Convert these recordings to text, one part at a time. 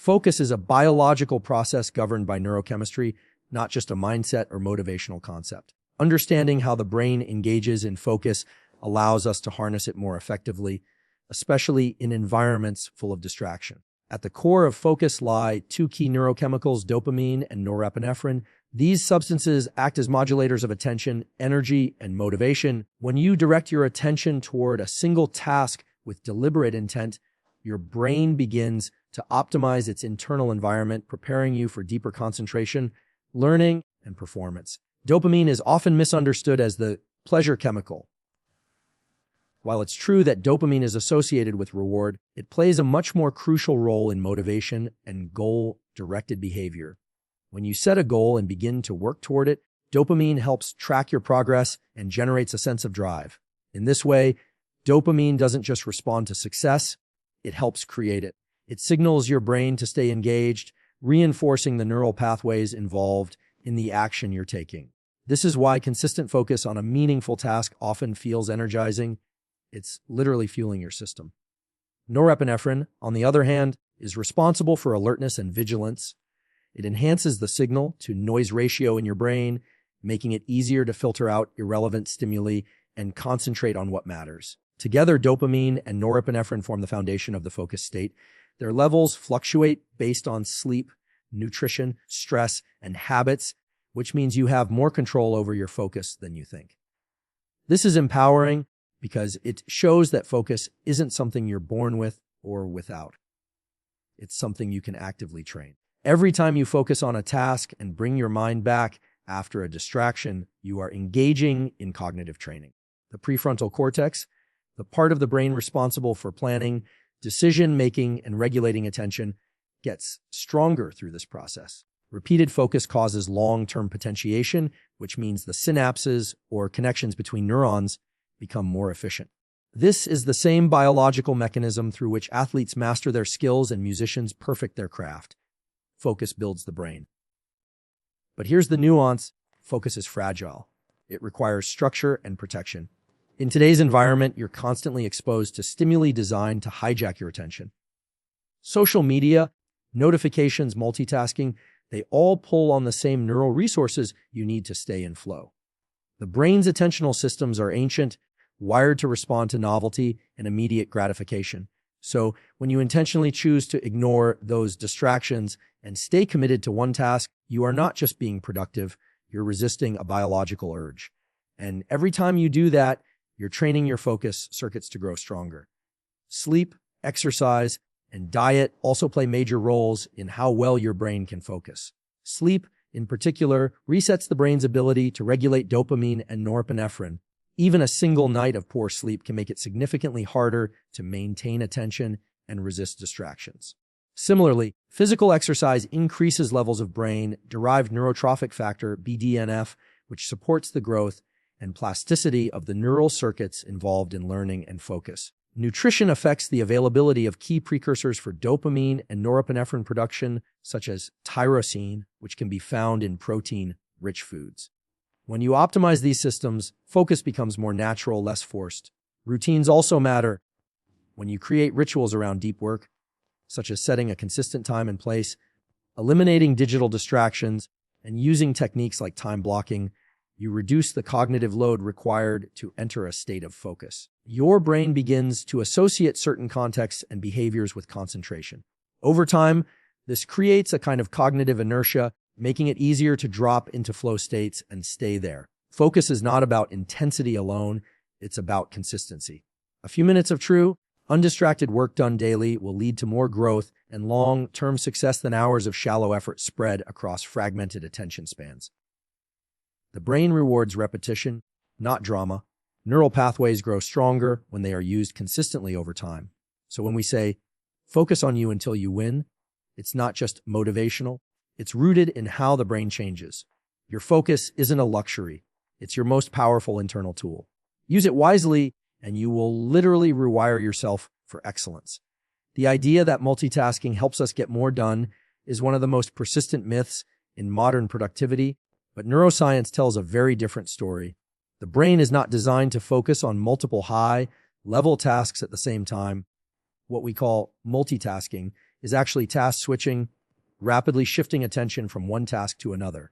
Focus is a biological process governed by neurochemistry, not just a mindset or motivational concept. Understanding how the brain engages in focus allows us to harness it more effectively, especially in environments full of distraction. At the core of focus lie two key neurochemicals, dopamine and norepinephrine. These substances act as modulators of attention, energy, and motivation. When you direct your attention toward a single task with deliberate intent, your brain begins to optimize its internal environment, preparing you for deeper concentration, learning, and performance. Dopamine is often misunderstood as the pleasure chemical. While it's true that dopamine is associated with reward, it plays a much more crucial role in motivation and goal-directed behavior. When you set a goal and begin to work toward it, dopamine helps track your progress and generates a sense of drive. In this way, dopamine doesn't just respond to success, it helps create it. It signals your brain to stay engaged, reinforcing the neural pathways involved in the action you're taking. This is why consistent focus on a meaningful task often feels energizing. It's literally fueling your system. Norepinephrine, on the other hand, is responsible for alertness and vigilance. It enhances the signal-to-noise ratio in your brain, making it easier to filter out irrelevant stimuli and concentrate on what matters. Together, dopamine and norepinephrine form the foundation of the focus state. Their levels fluctuate based on sleep, nutrition, stress, and habits, which means you have more control over your focus than you think. This is empowering because it shows that focus isn't something you're born with or without. It's something you can actively train. Every time you focus on a task and bring your mind back after a distraction, you are engaging in cognitive training. The prefrontal cortex, the part of the brain responsible for planning, decision-making, and regulating attention, gets stronger through this process. Repeated focus causes long-term potentiation, which means the synapses or connections between neurons become more efficient. This is the same biological mechanism through which athletes master their skills and musicians perfect their craft. Focus builds the brain. But here's the nuance: focus is fragile. It requires structure and protection. In today's environment, you're constantly exposed to stimuli designed to hijack your attention. Social media, notifications, multitasking, they all pull on the same neural resources you need to stay in flow. The brain's attentional systems are ancient, wired to respond to novelty and immediate gratification. So when you intentionally choose to ignore those distractions and stay committed to one task, you are not just being productive, you're resisting a biological urge. And every time you do that, you're training your focus circuits to grow stronger. Sleep, exercise, and diet also play major roles in how well your brain can focus. Sleep, in particular, resets the brain's ability to regulate dopamine and norepinephrine. Even a single night of poor sleep can make it significantly harder to maintain attention and resist distractions. Similarly, physical exercise increases levels of brain-derived neurotrophic factor, BDNF, which supports the growth and plasticity of the neural circuits involved in learning and focus. Nutrition affects the availability of key precursors for dopamine and norepinephrine production, such as tyrosine, which can be found in protein-rich foods. When you optimize these systems, focus becomes more natural, less forced. Routines also matter. When you create rituals around deep work, such as setting a consistent time and place, eliminating digital distractions, and using techniques like time blocking, you reduce the cognitive load required to enter a state of focus. Your brain begins to associate certain contexts and behaviors with concentration. Over time, this creates a kind of cognitive inertia, making it easier to drop into flow states and stay there. Focus is not about intensity alone, it's about consistency. A few minutes of true, undistracted work done daily will lead to more growth and long-term success than hours of shallow effort spread across fragmented attention spans. The brain rewards repetition, not drama. Neural pathways grow stronger when they are used consistently over time. So when we say, focus on you until you win, it's not just motivational, it's rooted in how the brain changes. Your focus isn't a luxury, it's your most powerful internal tool. Use it wisely, and you will literally rewire yourself for excellence. The idea that multitasking helps us get more done is one of the most persistent myths in modern productivity, but neuroscience tells a very different story. The brain is not designed to focus on multiple high-level tasks at the same time. What we call multitasking is actually task switching, rapidly shifting attention from one task to another.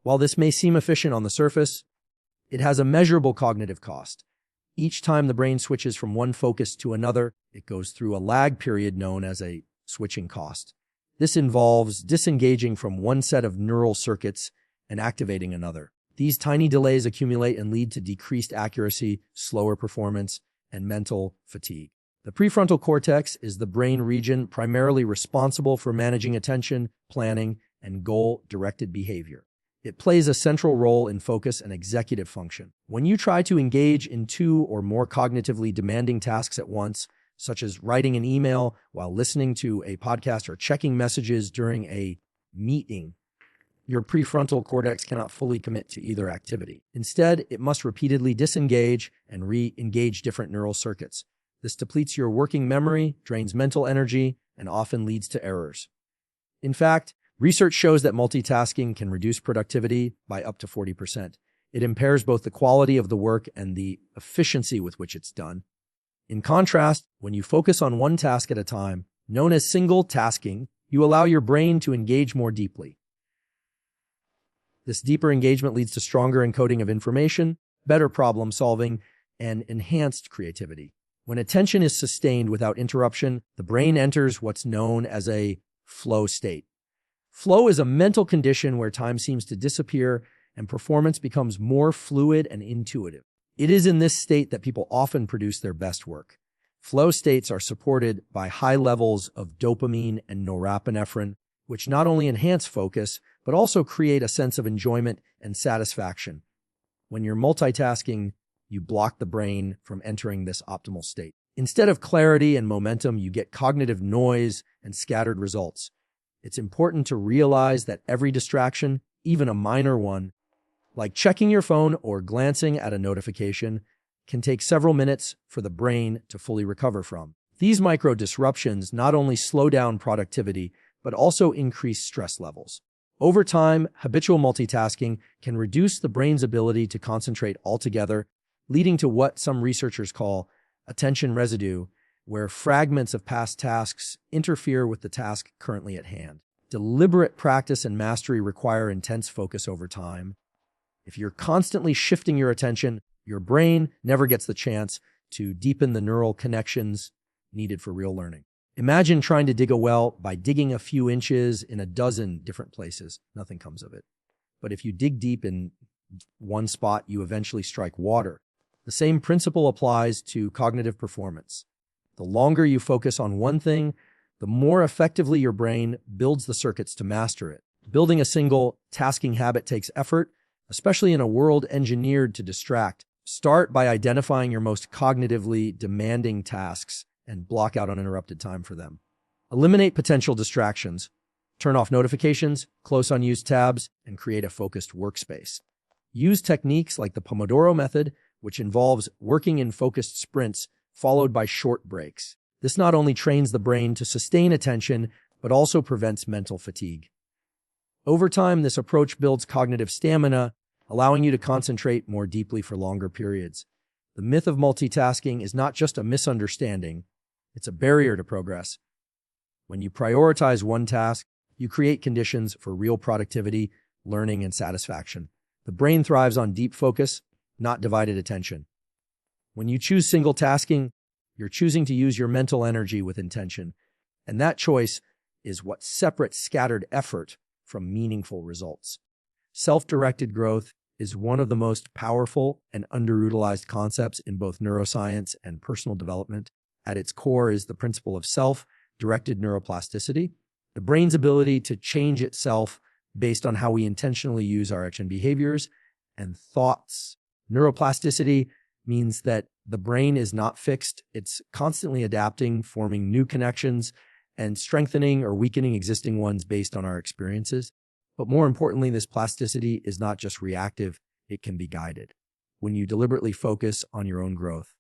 While this may seem efficient on the surface, it has a measurable cognitive cost. Each time the brain switches from one focus to another, it goes through a lag period known as a switching cost. This involves disengaging from one set of neural circuits and activating another. These tiny delays accumulate and lead to decreased accuracy, slower performance, and mental fatigue. The prefrontal cortex is the brain region primarily responsible for managing attention, planning, and goal-directed behavior. It plays a central role in focus and executive function. When you try to engage in two or more cognitively demanding tasks at once, such as writing an email while listening to a podcast or checking messages during a meeting, your prefrontal cortex cannot fully commit to either activity. Instead, it must repeatedly disengage and re-engage different neural circuits. This depletes your working memory, drains mental energy, and often leads to errors. In fact, research shows that multitasking can reduce productivity by up to 40%. It impairs both the quality of the work and the efficiency with which it's done. In contrast, when you focus on one task at a time, known as single tasking, you allow your brain to engage more deeply. This deeper engagement leads to stronger encoding of information, better problem solving, and enhanced creativity. When attention is sustained without interruption, the brain enters what's known as a flow state. Flow is a mental condition where time seems to disappear and performance becomes more fluid and intuitive. It is in this state that people often produce their best work. Flow states are supported by high levels of dopamine and norepinephrine, which not only enhance focus, but also create a sense of enjoyment and satisfaction. When you're multitasking, you block the brain from entering this optimal state. Instead of clarity and momentum, you get cognitive noise and scattered results. It's important to realize that every distraction, even a minor one, like checking your phone or glancing at a notification, can take several minutes for the brain to fully recover from. These micro disruptions not only slow down productivity, but also increase stress levels. Over time, habitual multitasking can reduce the brain's ability to concentrate altogether, leading to what some researchers call attention residue, where fragments of past tasks interfere with the task currently at hand. Deliberate practice and mastery require intense focus over time. If you're constantly shifting your attention, your brain never gets the chance to deepen the neural connections needed for real learning. Imagine trying to dig a well by digging a few inches in a dozen different places. Nothing comes of it. But if you dig deep in one spot, you eventually strike water. The same principle applies to cognitive performance. The longer you focus on one thing, the more effectively your brain builds the circuits to master it. Building a single tasking habit takes effort, especially in a world engineered to distract. Start by identifying your most cognitively demanding tasks and block out uninterrupted time for them. Eliminate potential distractions. Turn off notifications, close unused tabs, and create a focused workspace. Use techniques like the Pomodoro method, which involves working in focused sprints followed by short breaks. This not only trains the brain to sustain attention, but also prevents mental fatigue. Over time, this approach builds cognitive stamina, allowing you to concentrate more deeply for longer periods. The myth of multitasking is not just a misunderstanding, it's a barrier to progress. When you prioritize one task, you create conditions for real productivity, learning, and satisfaction. The brain thrives on deep focus, not divided attention. When you choose single tasking, you're choosing to use your mental energy with intention, and that choice is what separates scattered effort from meaningful results. Self-directed growth is one of the most powerful and underutilized concepts in both neuroscience and personal development. At its core is the principle of self-directed neuroplasticity, the brain's ability to change itself based on how we intentionally use our action behaviors and thoughts. Neuroplasticity means that the brain is not fixed. It's constantly adapting, forming new connections, and strengthening or weakening existing ones based on our experiences. But more importantly, this plasticity is not just reactive, it can be guided. When you deliberately focus on your own growth,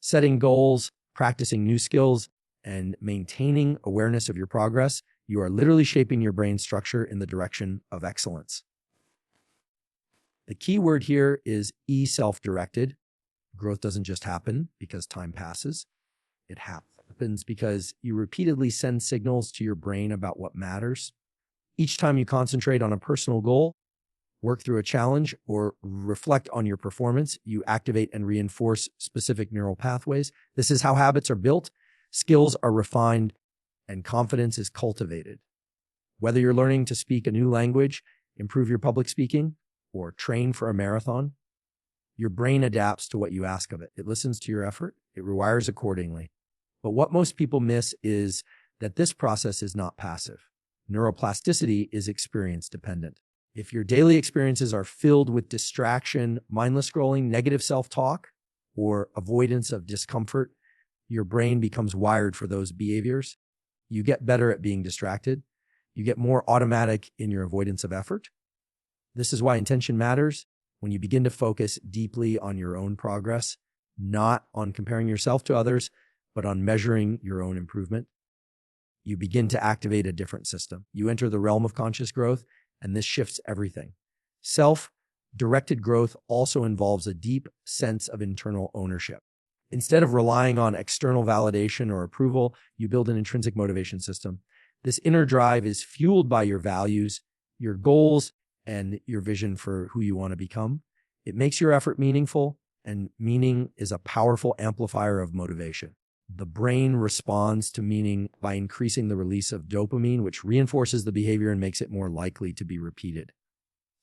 setting goals, practicing new skills, and maintaining awareness of your progress, you are literally shaping your brain structure in the direction of excellence. The key word here is self-directed. Growth doesn't just happen because time passes. It happens. happens because you repeatedly send signals to your brain about what matters. Each time you concentrate on a personal goal, work through a challenge, or reflect on your performance, you activate and reinforce specific neural pathways. This is how habits are built, skills are refined, and confidence is cultivated. Whether you're learning to speak a new language, improve your public speaking, or train for a marathon, your brain adapts to what you ask of it. It listens to your effort, it rewires accordingly. But what most people miss is that this process is not passive. Neuroplasticity is experience dependent. If your daily experiences are filled with distraction, mindless scrolling, negative self-talk, or avoidance of discomfort, your brain becomes wired for those behaviors. You get better at being distracted. You get more automatic in your avoidance of effort. This is why intention matters. When you begin to focus deeply on your own progress, not on comparing yourself to others, but on measuring your own improvement, you begin to activate a different system. You enter the realm of conscious growth, and this shifts everything. Self-directed growth also involves a deep sense of internal ownership. Instead of relying on external validation or approval, you build an intrinsic motivation system. This inner drive is fueled by your values, your goals, and your vision for who you want to become. It makes your effort meaningful, and meaning is a powerful amplifier of motivation. The brain responds to meaning by increasing the release of dopamine, which reinforces the behavior and makes it more likely to be repeated.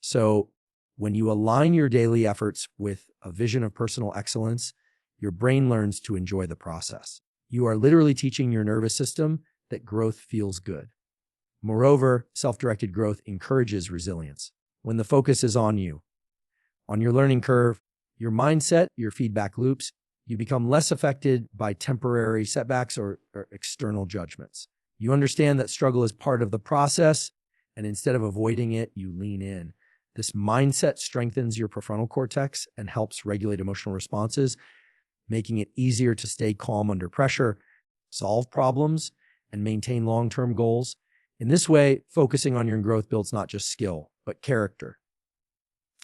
So when you align your daily efforts with a vision of personal excellence, your brain learns to enjoy the process. You are literally teaching your nervous system that growth feels good. Moreover, self-directed growth encourages resilience. When the focus is on you, on your learning curve, your mindset, your feedback loops, you become less affected by temporary setbacks or external judgments. You understand that struggle is part of the process, and instead of avoiding it, you lean in. This mindset strengthens your prefrontal cortex and helps regulate emotional responses, making it easier to stay calm under pressure, solve problems, and maintain long-term goals. In this way, focusing on your growth builds not just skill, but character.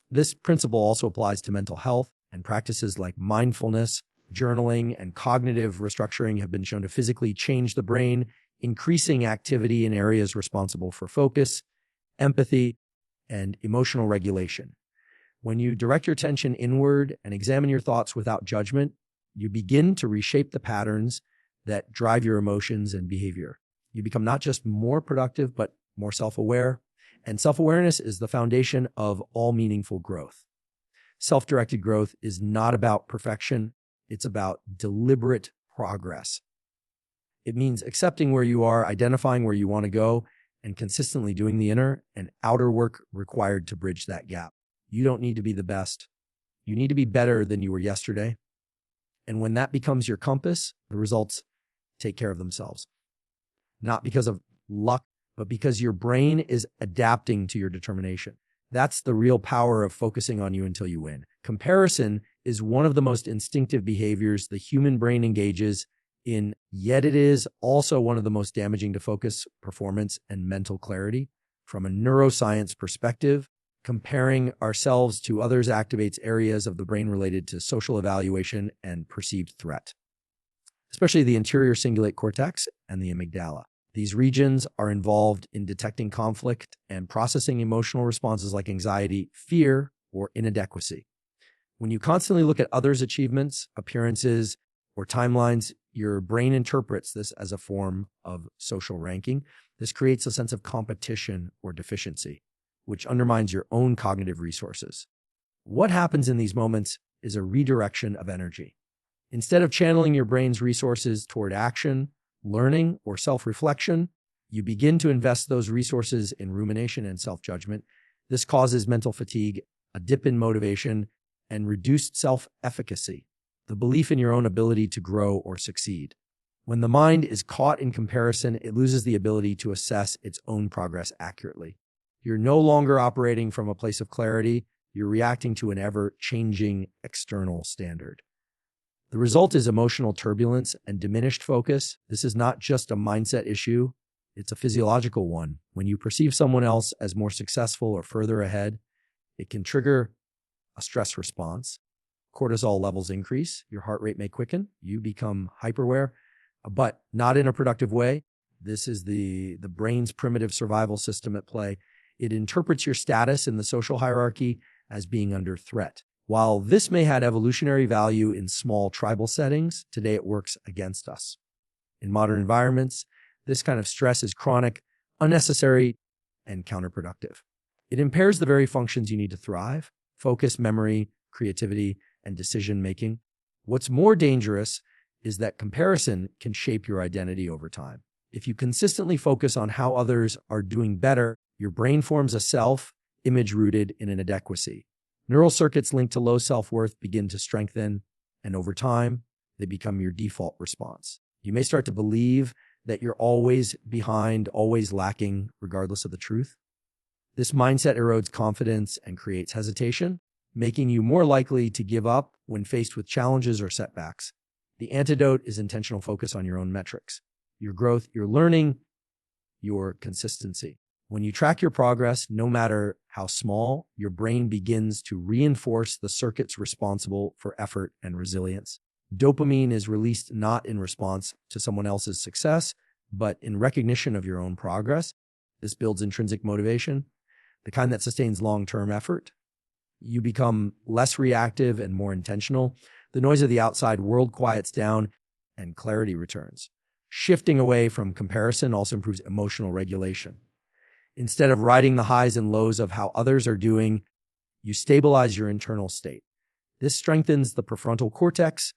This principle also applies to mental health, and practices like mindfulness, journaling, and cognitive restructuring have been shown to physically change the brain, increasing activity in areas responsible for focus, empathy, and emotional regulation. When you direct your attention inward and examine your thoughts without judgment, you begin to reshape the patterns that drive your emotions and behavior. You become not just more productive, but more self-aware. And self-awareness is the foundation of all meaningful growth. Self-directed growth is not about perfection. It's about deliberate progress. It means accepting where you are, identifying where you want to go, and consistently doing the inner and outer work required to bridge that gap. You don't need to be the best. You need to be better than you were yesterday. And when that becomes your compass, the results take care of themselves. Not because of luck, but because your brain is adapting to your determination. That's the real power of focusing on you until you win. Comparison is one of the most instinctive behaviors the human brain engages in, yet it is also one of the most damaging to focus, performance, and mental clarity. From a neuroscience perspective, comparing ourselves to others activates areas of the brain related to social evaluation and perceived threat, especially the anterior cingulate cortex and the amygdala. These regions are involved in detecting conflict and processing emotional responses like anxiety, fear, or inadequacy. When you constantly look at others' achievements, appearances, or timelines, your brain interprets this as a form of social ranking. This creates a sense of competition or deficiency, which undermines your own cognitive resources. What happens in these moments is a redirection of energy. Instead of channeling your brain's resources toward action, learning, or self-reflection, you begin to invest those resources in rumination and self-judgment. This causes mental fatigue, a dip in motivation, and reduced self-efficacy, the belief in your own ability to grow or succeed. When the mind is caught in comparison, it loses the ability to assess its own progress accurately. You're no longer operating from a place of clarity. You're reacting to an ever-changing external standard. The result is emotional turbulence and diminished focus. This is not just a mindset issue. It's a physiological one. When you perceive someone else as more successful or further ahead, it can trigger a stress response. Cortisol levels increase. Your heart rate may quicken. You become hyperaware. but not in a productive way. This is the brain's primitive survival system at play. It interprets your status in the social hierarchy as being under threat. While this may have evolutionary value in small tribal settings, today it works against us. In modern environments, this kind of stress is chronic, unnecessary, and counterproductive. It impairs the very functions you need to thrive: focus, memory, creativity, and decision-making. What's more dangerous is that comparison can shape your identity over time. If you consistently focus on how others are doing better, your brain forms a self-image rooted in inadequacy. Neural circuits linked to low self-worth begin to strengthen, and over time, they become your default response. You may start to believe that you're always behind, always lacking, regardless of the truth. This mindset erodes confidence and creates hesitation, making you more likely to give up when faced with challenges or setbacks. The antidote is intentional focus on your own metrics: your growth, your learning, your consistency. When you track your progress, no matter how small, your brain begins to reinforce the circuits responsible for effort and resilience. Dopamine is released not in response to someone else's success, but in recognition of your own progress. This builds intrinsic motivation, the kind that sustains long-term effort. You become less reactive and more intentional. The noise of the outside world quiets down and clarity returns. Shifting away from comparison also improves emotional regulation. Instead of riding the highs and lows of how others are doing, you stabilize your internal state. This strengthens the prefrontal cortex,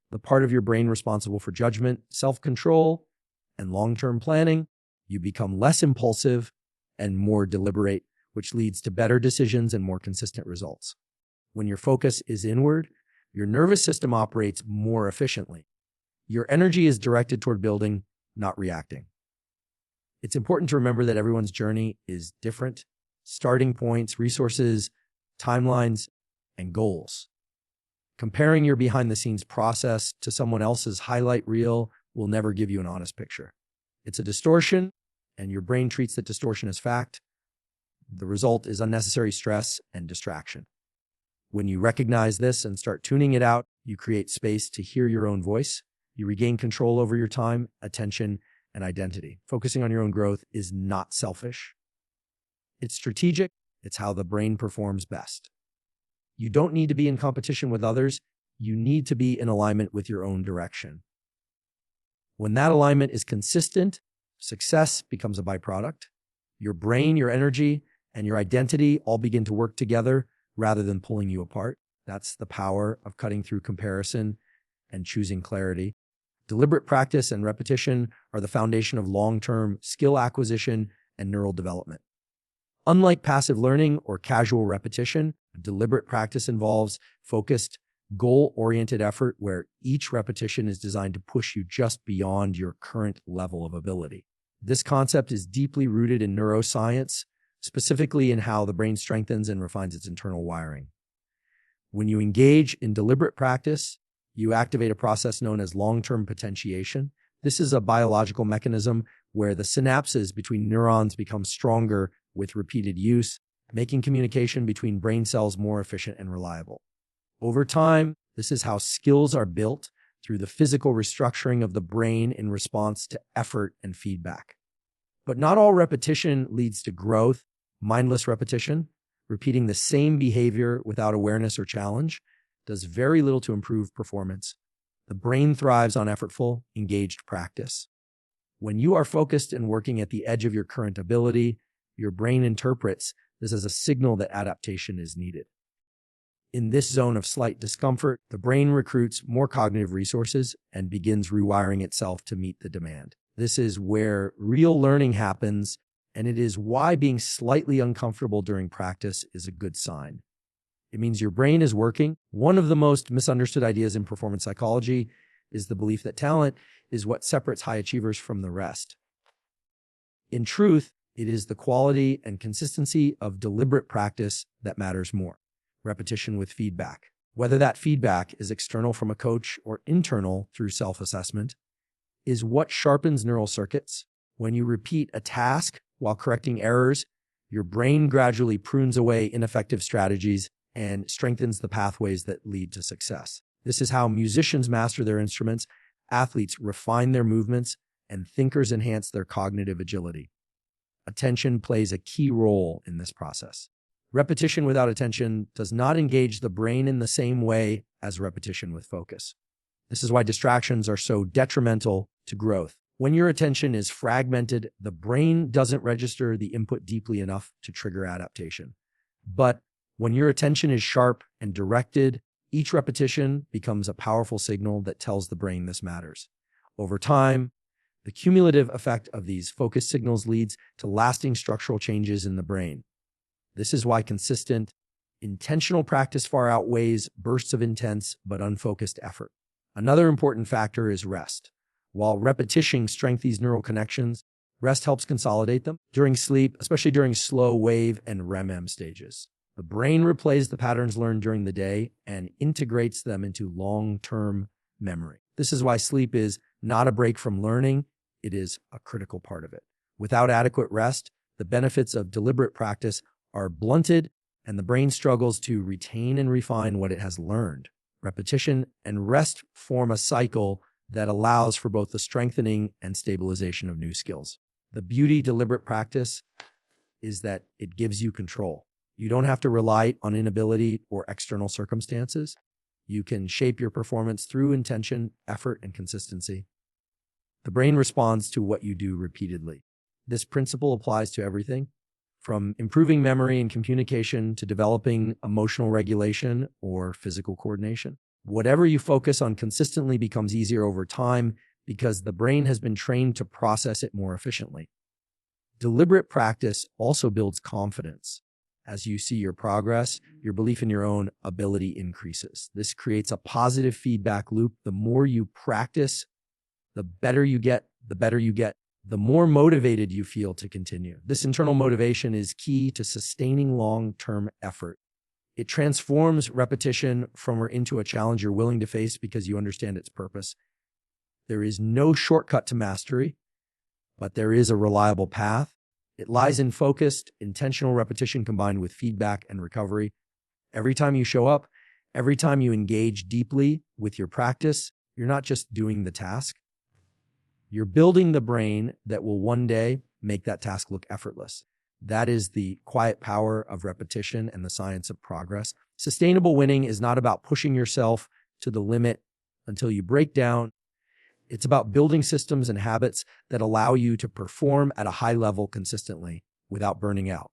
the part of your brain responsible for judgment, self-control, and long-term planning. You become less impulsive and more deliberate, which leads to better decisions and more consistent results. When your focus is inward, your nervous system operates more efficiently. Your energy is directed toward building, not reacting. It's important to remember that everyone's journey is different. Starting points, resources, timelines, and goals. Comparing your behind-the-scenes process to someone else's highlight reel will never give you an honest picture. It's a distortion, and your brain treats that distortion as fact. The result is unnecessary stress and distraction. When you recognize this and start tuning it out, you create space to hear your own voice. You regain control over your time, attention, and identity. Focusing on your own growth is not selfish. It's strategic. It's how the brain performs best. You don't need to be in competition with others. You need to be in alignment with your own direction. When that alignment is consistent, success becomes a byproduct. Your brain, your energy, and your identity all begin to work together rather than pulling you apart. That's the power of cutting through comparison and choosing clarity. Deliberate practice and repetition are the foundation of long-term skill acquisition and neural development. Unlike passive learning or casual repetition, deliberate practice involves focused, goal-oriented effort where each repetition is designed to push you just beyond your current level of ability. This concept is deeply rooted in neuroscience, specifically in how the brain strengthens and refines its internal wiring. When you engage in deliberate practice, you activate a process known as long-term potentiation. This is a biological mechanism where the synapses between neurons become stronger with repeated use, making communication between brain cells more efficient and reliable. Over time, this is how skills are built through the physical restructuring of the brain in response to effort and feedback. But not all repetition leads to growth. Mindless repetition, repeating the same behavior without awareness or challenge, does very little to improve performance. The brain thrives on effortful, engaged practice. When you are focused and working at the edge of your current ability, your brain interprets this as a signal that adaptation is needed. In this zone of slight discomfort, the brain recruits more cognitive resources and begins rewiring itself to meet the demand. This is where real learning happens, and it is why being slightly uncomfortable during practice is a good sign. It means your brain is working. One of the most misunderstood ideas in performance psychology is the belief that talent is what separates high achievers from the rest. In truth, it is the quality and consistency of deliberate practice that matters more. Repetition with feedback. Whether that feedback is external from a coach or internal through self-assessment, is what sharpens neural circuits. When you repeat a task while correcting errors, your brain gradually prunes away ineffective strategies and strengthens the pathways that lead to success. This is how musicians master their instruments. Athletes refine their movements, and thinkers enhance their cognitive agility. Attention plays a key role in this process. Repetition without attention does not engage the brain in the same way as repetition with focus. This is why distractions are so detrimental to growth. When your attention is fragmented, the brain doesn't register the input deeply enough to trigger adaptation. But when your attention is sharp and directed, each repetition becomes a powerful signal that tells the brain this matters. Over time, the cumulative effect of these focus signals leads to lasting structural changes in the brain. This is why consistent, intentional practice far outweighs bursts of intense but unfocused effort. Another important factor is rest. While repetition strengthens neural connections, rest helps consolidate them. During sleep, especially during slow wave and REM stages, the brain replays the patterns learned during the day and integrates them into long-term memory. This is why sleep is not a break from learning, it is a critical part of it. Without adequate rest, the benefits of deliberate practice are blunted and the brain struggles to retain and refine what it has learned. Repetition and rest form a cycle that allows for both the strengthening and stabilization of new skills. The beauty of deliberate practice is that it gives you control. You don't have to rely on inability or external circumstances. You can shape your performance through intention, effort, and consistency. The brain responds to what you do repeatedly. This principle applies to everything, from improving memory and communication to developing emotional regulation or physical coordination. Whatever you focus on consistently becomes easier over time because the brain has been trained to process it more efficiently. Deliberate practice also builds confidence. As you see your progress, your belief in your own ability increases. This creates a positive feedback loop. The more you practice, the better you get, the more motivated you feel to continue. This internal motivation is key to sustaining long-term effort. It transforms repetition from or into a challenge you're willing to face because you understand its purpose. There is no shortcut to mastery, but there is a reliable path. It lies in focused, intentional repetition combined with feedback and recovery. Every time you show up, every time you engage deeply with your practice, you're not just doing the task. You're building the brain that will one day make that task look effortless. That is the quiet power of repetition and the science of progress. Sustainable winning is not about pushing yourself to the limit until you break down. It's about building systems and habits that allow you to perform at a high level consistently without burning out.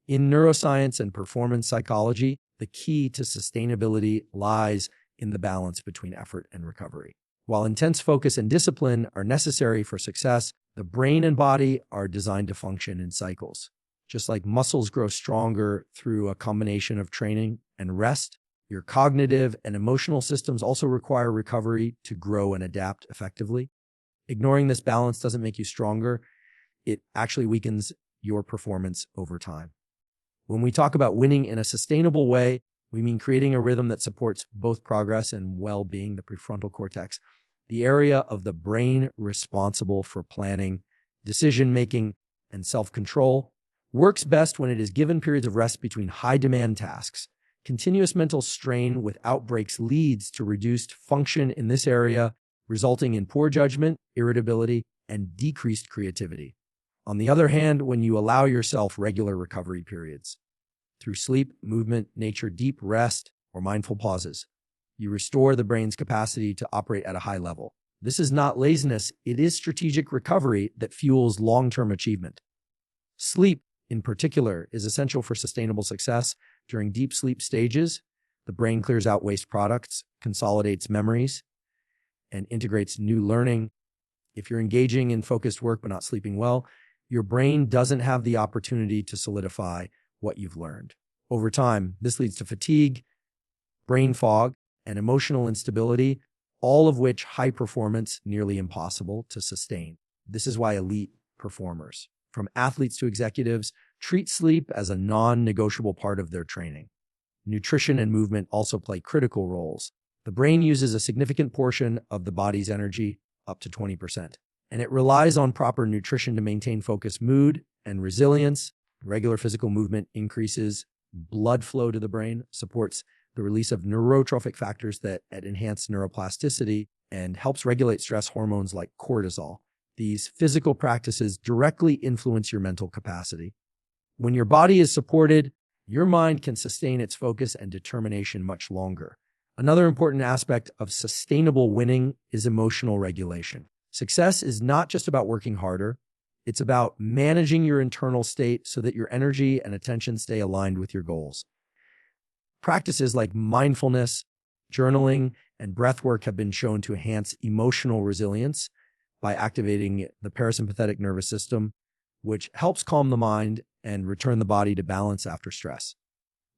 In neuroscience and performance psychology, the key to sustainability lies in the balance between effort and recovery. While intense focus and discipline are necessary for success, the brain and body are designed to function in cycles. Just like muscles grow stronger through a combination of training and rest, your cognitive and emotional systems also require recovery to grow and adapt effectively. Ignoring this balance doesn't make you stronger. It actually weakens your performance over time. When we talk about winning in a sustainable way, we mean creating a rhythm that supports both progress and well-being. The prefrontal cortex, the area of the brain responsible for planning, decision-making, and self-control, works best when it is given periods of rest between high-demand tasks. Continuous mental strain without breaks leads to reduced function in this area, resulting in poor judgment, irritability, and decreased creativity. On the other hand, when you allow yourself regular recovery periods, through sleep, movement, nature, deep rest, or mindful pauses, you restore the brain's capacity to operate at a high level. This is not laziness, it is strategic recovery that fuels long-term achievement. Sleep, in particular, is essential for sustainable success. During deep sleep stages, the brain clears out waste products, consolidates memories, and integrates new learning. If you're engaging in focused work but not sleeping well, your brain doesn't have the opportunity to solidify what you've learned. Over time, this leads to fatigue, brain fog, and emotional instability, all of which high performance nearly impossible to sustain. This is why elite performers, from athletes to executives, treat sleep as a non-negotiable part of their training. Nutrition and movement also play critical roles. The brain uses a significant portion of the body's energy, up to 20%, and it relies on proper nutrition to maintain focus, mood, and resilience. Regular physical movement increases blood flow to the brain, supports the release of neurotrophic factors that enhance neuroplasticity, and helps regulate stress hormones like cortisol. These physical practices directly influence your mental capacity. When your body is supported, your mind can sustain its focus and determination much longer. Another important aspect of sustainable winning is emotional regulation. Success is not just about working harder. It's about managing your internal state so that your energy and attention stay aligned with your goals. Practices like mindfulness, journaling, and breath work have been shown to enhance emotional resilience by activating the parasympathetic nervous system, which helps calm the mind and return the body to balance after stress.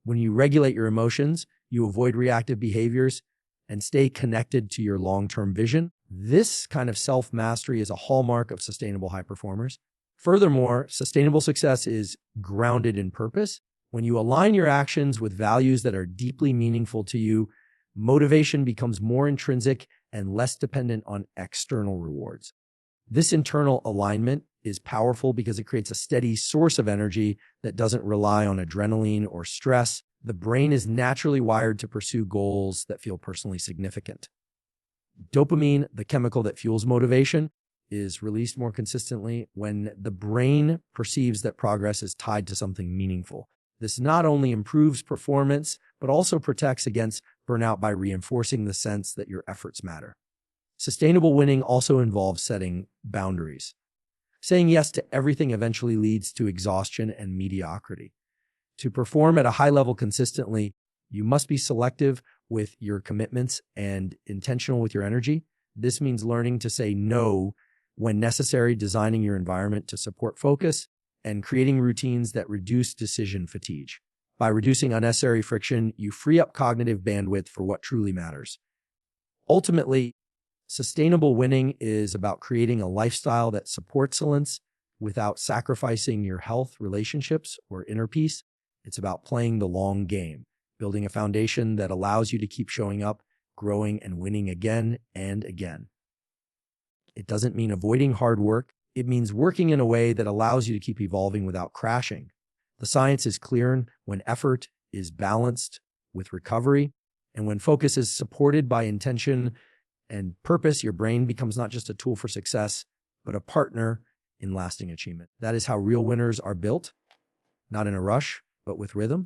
When you regulate your emotions, you avoid reactive behaviors and stay connected to your long-term vision. This kind of self-mastery is a hallmark of sustainable high performers. Furthermore, sustainable success is grounded in purpose. When you align your actions with values that are deeply meaningful to you, motivation becomes more intrinsic and less dependent on external rewards. This internal alignment is powerful because it creates a steady source of energy that doesn't rely on adrenaline or stress. The brain is naturally wired to pursue goals that feel personally significant. Dopamine, the chemical that fuels motivation, is released more consistently when the brain perceives that progress is tied to something meaningful. This not only improves performance, but also protects against burnout by reinforcing the sense that your efforts matter. Sustainable winning also involves setting boundaries. Saying yes to everything eventually leads to exhaustion and mediocrity. To perform at a high level consistently, you must be selective with your commitments and intentional with your energy. This means learning to say no when necessary, designing your environment to support focus, and creating routines that reduce decision fatigue. By reducing unnecessary friction, you free up cognitive bandwidth for what truly matters. Ultimately, sustainable winning is about creating a lifestyle that supports excellence without sacrificing your health, relationships, or inner peace. It's about playing the long game, building a foundation that allows you to keep showing up, growing, and winning again and again. It doesn't mean avoiding hard work. It means working in a way that allows you to keep evolving without crashing. The science is clear when effort is balanced with recovery, and when focus is supported by intention and purpose, your brain becomes not just a tool for success, but a partner in lasting achievement. That is how real winners are built, not in a rush, but with rhythm.